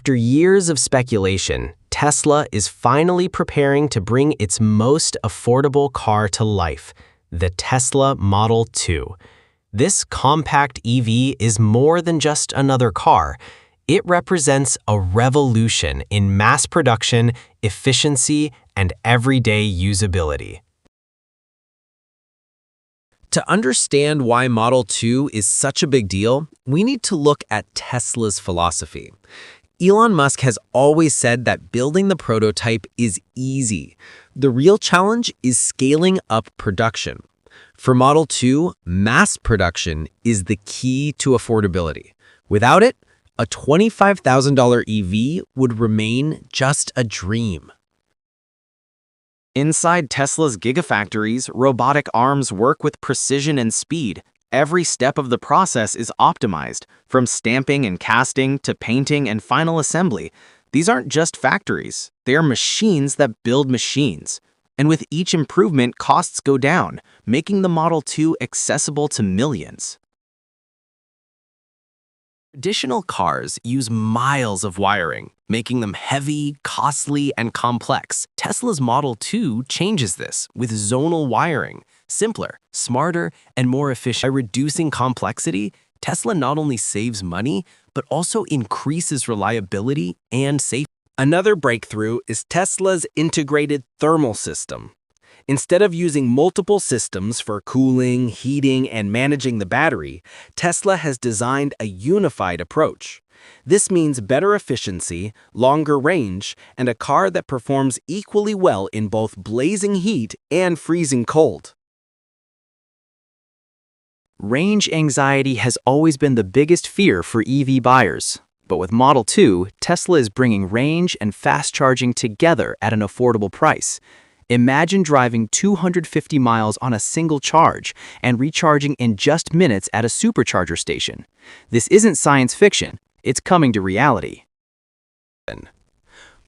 After years of speculation, Tesla is finally preparing to bring its most affordable car to life, the Tesla Model 2. This compact EV is more than just another car. It represents a revolution in mass production, efficiency, and everyday usability. To understand why Model 2 is such a big deal, we need to look at Tesla's philosophy. Elon Musk has always said that building the prototype is easy. The real challenge is scaling up production. For Model 2, mass production is the key to affordability. Without it, a $25,000 EV would remain just a dream. Inside Tesla's gigafactories, robotic arms work with precision and speed. Every step of the process is optimized, from stamping and casting to painting and final assembly. These aren't just factories, they are machines that build machines. And with each improvement, costs go down, making the Model 2 accessible to millions. Traditional cars use miles of wiring, making them heavy, costly, and complex. Tesla's Model 2 changes this with zonal wiring, simpler, smarter, and more efficient. By reducing complexity, Tesla not only saves money, but also increases reliability and safety. Another breakthrough is Tesla's integrated thermal system. Instead of using multiple systems for cooling, heating, and managing the battery, Tesla has designed a unified approach. This means better efficiency, longer range, and a car that performs equally well in both blazing heat and freezing cold. Range anxiety has always been the biggest fear for EV buyers. But with Model 2, Tesla is bringing range and fast charging together at an affordable price. Imagine driving 250 miles on a single charge and recharging in just minutes at a supercharger station. This isn't science fiction, it's coming to reality.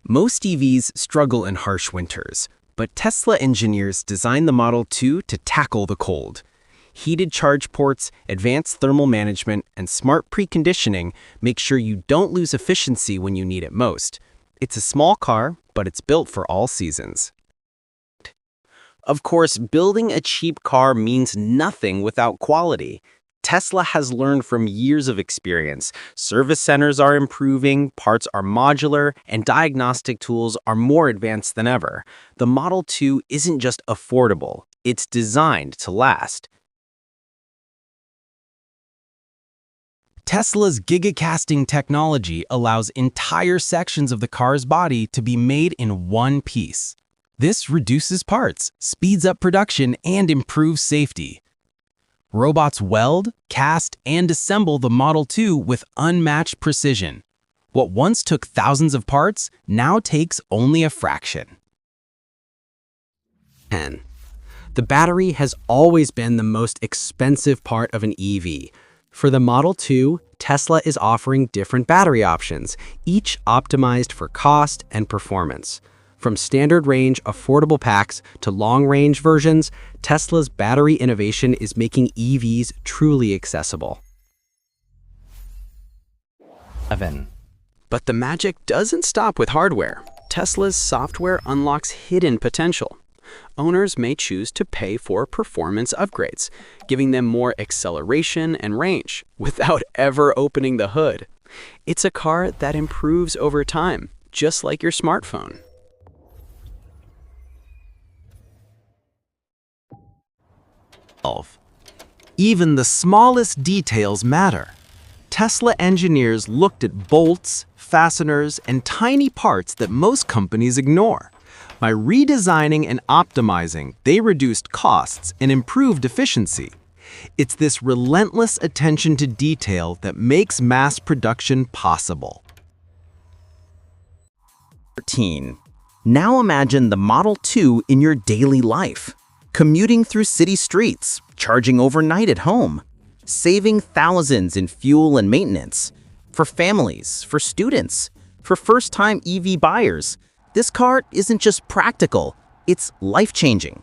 Most EVs struggle in harsh winters, but Tesla engineers designed the Model 2 to tackle the cold. Heated charge ports, advanced thermal management, and smart preconditioning make sure you don't lose efficiency when you need it most. It's a small car, but it's built for all seasons. Of course, building a cheap car means nothing without quality. Tesla has learned from years of experience. Service centers are improving, parts are modular, and diagnostic tools are more advanced than ever. The Model 2 isn't just affordable, it's designed to last. Tesla's gigacasting technology allows entire sections of the car's body to be made in one piece. This reduces parts, speeds up production, and improves safety. Robots weld, cast, and assemble the Model 2 with unmatched precision. What once took thousands of parts now takes only a fraction. 10. The battery has always been the most expensive part of an EV. For the Model 2, Tesla is offering different battery options, each optimized for cost and performance. From standard range affordable packs to long-range versions, Tesla's battery innovation is making EVs truly accessible. 11. But the magic doesn't stop with hardware. Tesla's software unlocks hidden potential. Owners may choose to pay for performance upgrades, giving them more acceleration and range without ever opening the hood. It's a car that improves over time, just like your smartphone. Even the smallest details matter. Tesla engineers looked at bolts, fasteners, and tiny parts that most companies ignore. By redesigning and optimizing, they reduced costs and improved efficiency. It's this relentless attention to detail that makes mass production possible. 13. Now imagine the Model 2 in your daily life. Commuting through city streets, charging overnight at home, saving thousands in fuel and maintenance. For families, for students, for first-time EV buyers, this car isn't just practical, it's life-changing.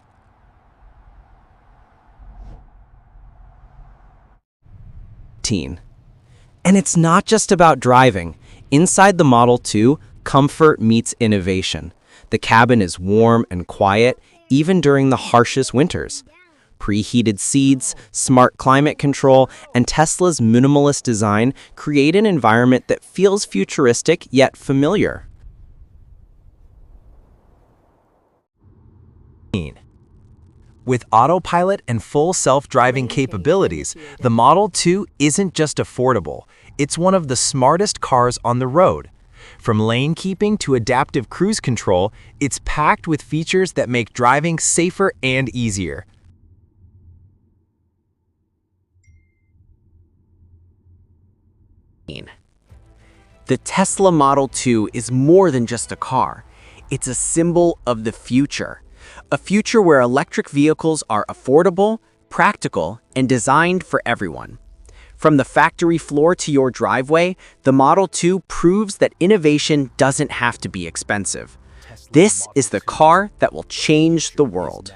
And it's not just about driving. Inside the Model 2, comfort meets innovation. The cabin is warm and quiet, even during the harshest winters. Preheated seats, smart climate control, and Tesla's minimalist design create an environment that feels futuristic yet familiar. With autopilot and full self-driving capabilities, the Model 2 isn't just affordable, it's one of the smartest cars on the road. From lane keeping to adaptive cruise control, it's packed with features that make driving safer and easier. The Tesla Model 2 is more than just a car. It's a symbol of the future. A future where electric vehicles are affordable, practical, and designed for everyone. From the factory floor to your driveway, the Model 2 proves that innovation doesn't have to be expensive. This is the car that will change the world.